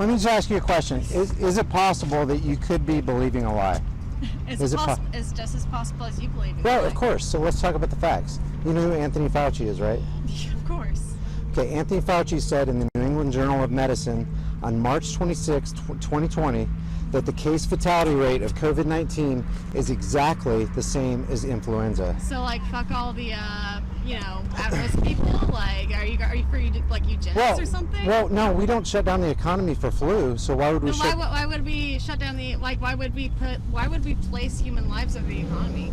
Let me just ask you a question. Is it possible that you could be believing a lie? It's just as possible as you believe in a Well, lie. of course. So let's talk about the facts. You know who Anthony Fauci is, right? Of course. Okay, Anthony Fauci said in the New England Journal of Medicine on March 26, 2020, that the case fatality rate of COVID-19 is exactly the same as influenza. So, like, fuck all the, at-risk people? Like, are you for, like, eugenics or something? Well, no, we don't shut down the economy for flu, so why would we why would we shut down why would we place human lives over the economy?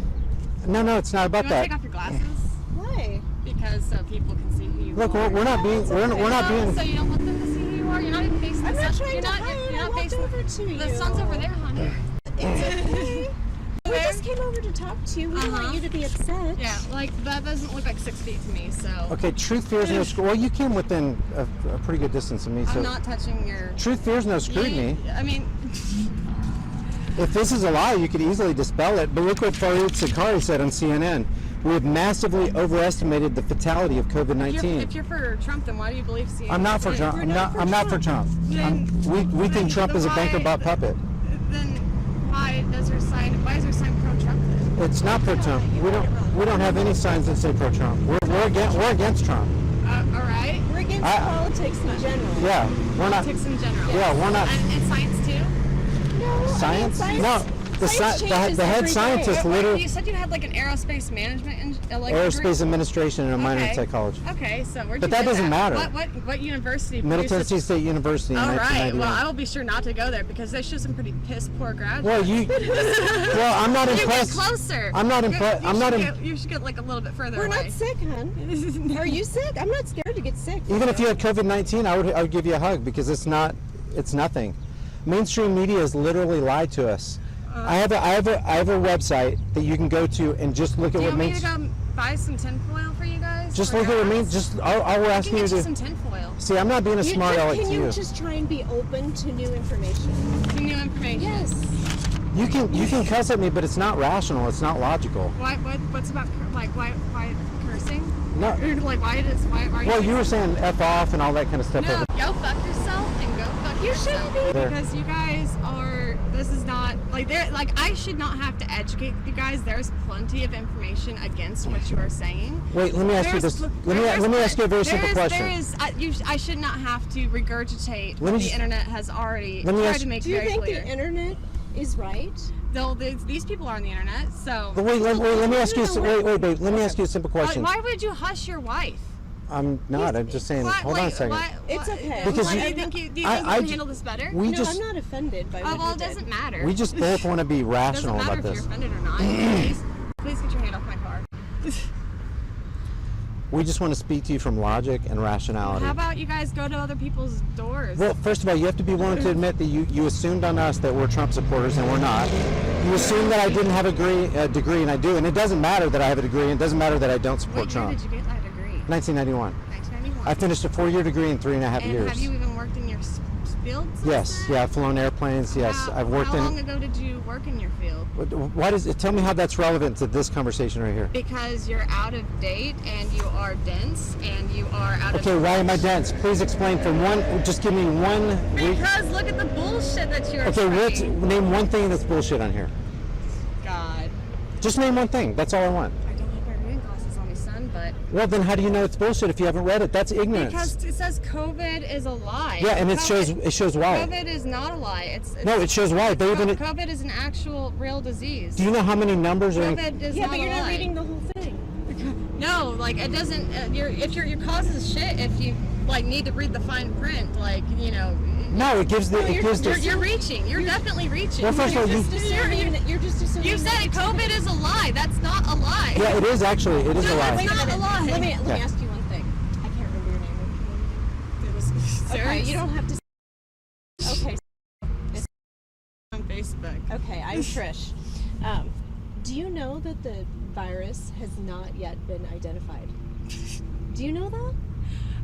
No, it's not about that. You want to take off your glasses? Why? Because so people can see who you Look, are. we're not being. So you don't want them to see who you are. You're not even facing I'm the not sun. trying You're to not. hide. You're I not walked facing over to you. The sun's over there, honey. It's okay. We just came over to talk to you. We don't want you to be upset. Yeah, like that doesn't look like 6 feet to me. So. Okay, truth fears no scrutiny. Well, you came within a pretty good distance of me. So I'm not touching your. Truth fears no scrutiny. I mean. If this is a lie, you could easily dispel it. But look what Fareed Zakaria said on CNN. We have massively overestimated the fatality of COVID-19. If you're for Trump, then why do you believe CNN? I'm not for Trump. I'm not for Trump. We think Trump is a banker bot puppet. Then why is there sign pro-Trump? It's not pro-Trump. We don't have any signs that say pro-Trump. We're against Trump. All right. We're against politics in general. Yeah, we're not. Politics in general. Yeah, we're not. And science too. No. Science? Science. No. The head scientist literally. You said you had like an aerospace management aerospace administration and a minor in psychology. Okay, so where'd you But that doesn't matter. What university? Middle Tennessee State University in All right. 1991. Well, I will be sure not to go there because they show some pretty piss poor graduates. Well, I'm not impressed. You get closer. I'm not impressed. You should get like a little bit further We're away. not sick, hon. Are you sick? I'm not scared to get sick. Even if you had COVID-19, I would give you a hug because it's nothing. Mainstream media has literally lied to us. I have a website that you can go to and just look at what makes. Do you want me to go buy some tinfoil for you guys? Just look at what means. Just all we're asking you to do. Some tinfoil. See, I'm not being a smart aleck to you. Can you just try and be open to new information? To new information. Yes. You can cuss at me, but it's not rational. It's not logical. What's about why cursing? No. Like why are you? Well, you were saying F off and all that kind of stuff. No, go fuck yourself and go fuck yourself. You should be because you guys are. This is not like I should not have to educate you guys. There's plenty of information against what you are saying. Wait, let me ask you this. Let me ask you a very simple question. I should not have to regurgitate what the internet has already tried to make very clear. Do you think the internet is right? No, these people are on the internet, so. But wait, let me ask you. Wait. Let me ask you a simple question. Why would you hush your wife? I'm not. I'm just saying. Hold on a second. It's okay. Because do you think you can handle this better? I'm not offended by what well, it doesn't matter. We just both want to be rational about this. It doesn't matter if you're offended or not. Please get your hand off my car. We just want to speak to you from logic and rationality. How about you guys go to other people's doors? Well, first of all, you have to be willing to admit that you assumed on us that we're Trump supporters and we're not. You assumed that I didn't have a degree and I do, and it doesn't matter that I have a degree, and it doesn't matter that I don't support Trump. Where did you get that degree? 1991. I finished a 4-year degree in 3.5 years. Have you even worked in your field? Yes. Yeah, I've flown airplanes. Yes, I've worked in. How long ago did you work in your field? Why does it? Tell me how that's relevant to this conversation right here. Because you're out of date and you are dense and you are out of. Okay, why am I dense? Please explain from one. Just give me one. Because look at the bullshit that you're. Okay, name one thing that's bullshit on here. God. Just name one thing. That's all I want. I don't have my reading glasses on me, son, but. Well, then how do you know it's bullshit if you haven't read it? That's ignorance. Because it says COVID is a lie. Yeah, and it shows why. COVID is not a lie. No, it shows why. COVID is an actual real disease. Do you know how many numbers are in? COVID is yeah, not but you're a not lie. reading the whole thing. No, like it doesn't. If your causes shit if you like need to read the fine print, like you know. No, it gives the. You're reaching. You're definitely reaching. Well, first of all, you're just assuming. You said COVID is a lie. That's not a lie. Yeah, it is actually. It is a lie. It's not a lie. Let me ask you one thing. I can't remember your name. It was okay, you don't have to. Okay. On Facebook. Okay, I'm Trish. Do you know that the virus has not yet been identified? Do you know that?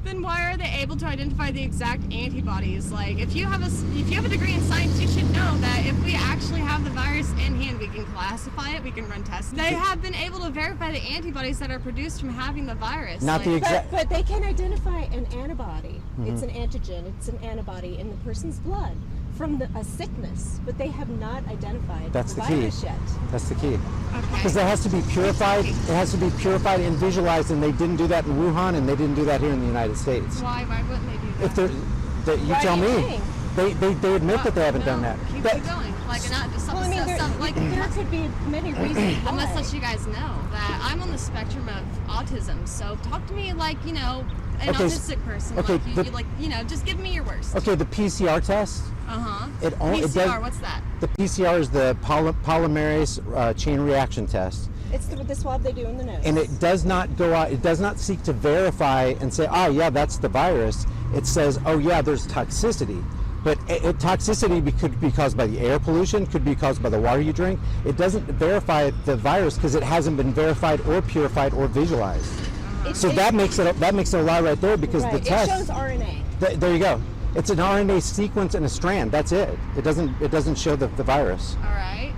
Then why are they able to identify the exact antibodies? Like, if you have a degree in science, you should know that if we actually have have the virus in hand. We can classify it. We can run tests. They have been able to verify the antibodies that are produced from having the virus. Not the exact. But they can identify an antibody. It's an antigen. It's an antibody in the person's blood from a sickness, but they have not identified That's the the key. virus yet. That's the key. Okay. Because it has to be purified. It has to be purified and visualized, and they didn't do that in Wuhan, and they didn't do that here in the United States. Why wouldn't they do that? If they're, you Why tell do you me. think? They admit that they haven't No, done that. Keep That- going. Like, not just Well, I mean, there could be many reasons I must why. let you guys know that I'm on the spectrum of autism. So talk to me like, an Okay, autistic person. okay, Like, just give me your worst. Okay, the PCR test. Uh-huh. It PCR, does. what's that? The PCR is the polymerase chain reaction test. It's the swab they do in the nose. And it does not go out, it does not seek to verify and say, oh yeah, that's the virus. It says, oh yeah, there's toxicity. But toxicity could be caused by the air pollution, could be caused by the water you drink. It doesn't verify the virus because it hasn't been verified or purified or visualized. So that makes it a lie right there, because right. the test. It shows RNA. There you go. It's an RNA sequence and a strand. That's it. It doesn't show the virus. All right.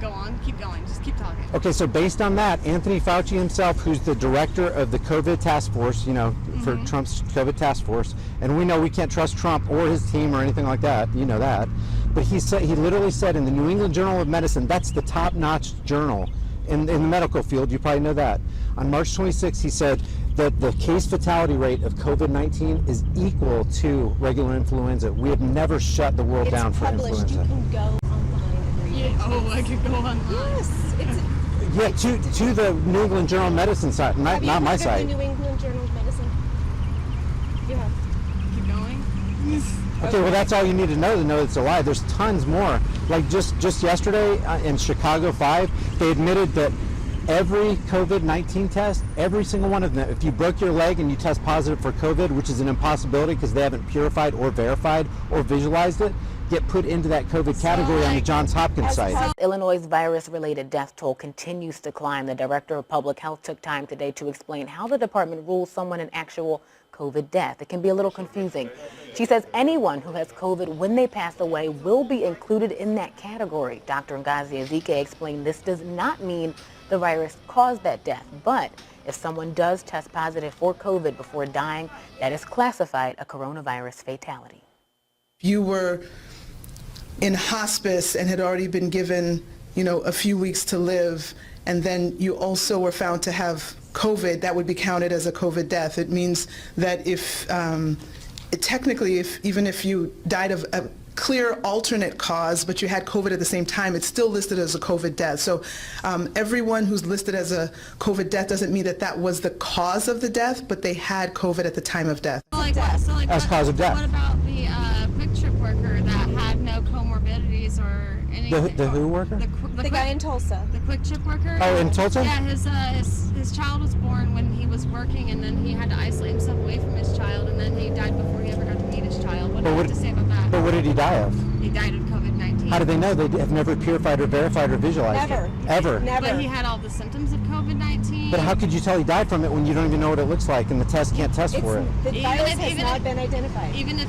Go on. Keep going. Just keep talking. Okay, so based on that, Anthony Fauci himself, who's the director of the COVID task force, for Trump's COVID task force, and we know we can't trust Trump or his team or anything like that, you know that, but he literally said in the New England Journal of Medicine, that's the top-notch journal in the medical field, you probably know that. On March 26th, he said that the case fatality rate of COVID-19 is equal to regular influenza. We have never shut the world down for published. influenza. You can go online and read it. Oh, I could go on. Yes. Yeah, to the New England Journal of Medicine site, Have you not my heard of site. the New England Journal of Medicine? You have. Keep going. Okay, well that's all you need to know it's a lie. There's tons more. Like just yesterday in Chicago 5, they admitted that every COVID-19 test, every single one of them, if you broke your leg and you test positive for COVID, which is an impossibility because they haven't purified or verified or visualized it, get put into that COVID category on the Johns Hopkins site. Illinois' virus-related death toll continues to climb. The director of public health took time today to explain how the department rules someone an actual COVID death. It can be a little confusing. She says anyone who has COVID when they pass away will be included in that category. Dr. Ngazi Ezike explained this does not mean the virus caused that death, but if someone does test positive for COVID before dying, that is classified a coronavirus fatality. You were in hospice and had already been given, a few weeks to live, and then you also were found to have COVID, that would be counted as a COVID death. It means that even if you died of a clear alternate cause, but you had COVID at the same time, it's still listed as a COVID death. So everyone who's listed as a COVID death doesn't mean that was the cause of the death, but they had COVID at the time of death. As cause of death. What about the quick trip worker that had no comorbidities or anything? The who worker? The guy in Tulsa. The quick trip worker? Oh, in Tulsa? Yeah, his child was born when he was working, and then he had to isolate himself away from his child, and then he died before he ever got to meet his child. What do you have to say about that? But what did he die of? He died of COVID-19. How do they know? They have never purified or verified or visualized Never. it. Ever. Never. But he had all the symptoms of COVID-19. But how could you tell he died from it when you don't even know what it looks like and the test can't test for it? The Even virus if- has even not if- been identified. Even if,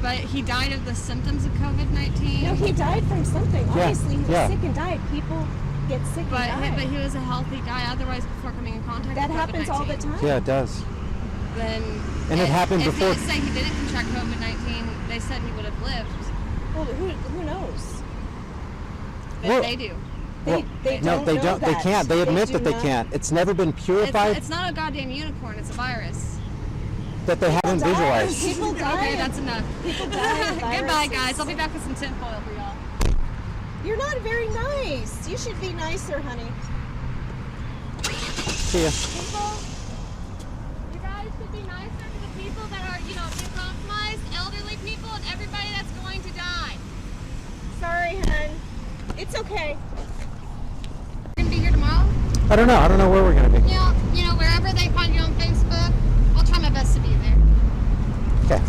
but he died of the symptoms of COVID-19. No, he died from something. Yeah, Obviously, he was yeah. sick and died. People get sick and But die. he was a healthy guy otherwise before coming in contact That with happens COVID-19. all the time. Yeah, it does. Then, And it happened if before- If say he didn't contract COVID-19, they said he would have lived. Well, who knows? Well, They do. They No, don't they know don't. They that. can't. They admit do that they not. can't. It's never been purified It's not a goddamn unicorn. It's a virus. that they haven't die. visualized. People die. Okay, that's enough. People die of Goodbye, viruses. guys. I'll be back with some tinfoil for y'all. You're not very nice. You should be nicer, honey. See ya. People, you guys should be nicer to the people that are, immunocompromised, elderly people, and everybody that's going to die. Sorry, hun. It's okay. You're gonna be here tomorrow? I don't know. I don't know where we're gonna be. Wherever they find you on Facebook, I'll try my best to be there. Okay.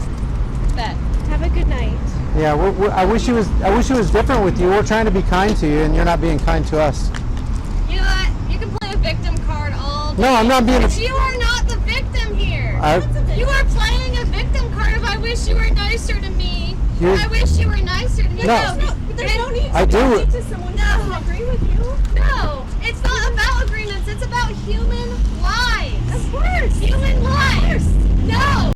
Bet. Have a good night. Yeah. I wish it was different with you. We're trying to be kind to you, and you're not being kind to us. You know what? You can play a victim card all day. No, I'm not being. But you are not the victim here. I- You are playing a victim card of I wish you were nicer to me. You're- I wish you were nicer to me. No. there's no need to I do. donate to someone who doesn't agree with you. No, it's not about agreements. It's about human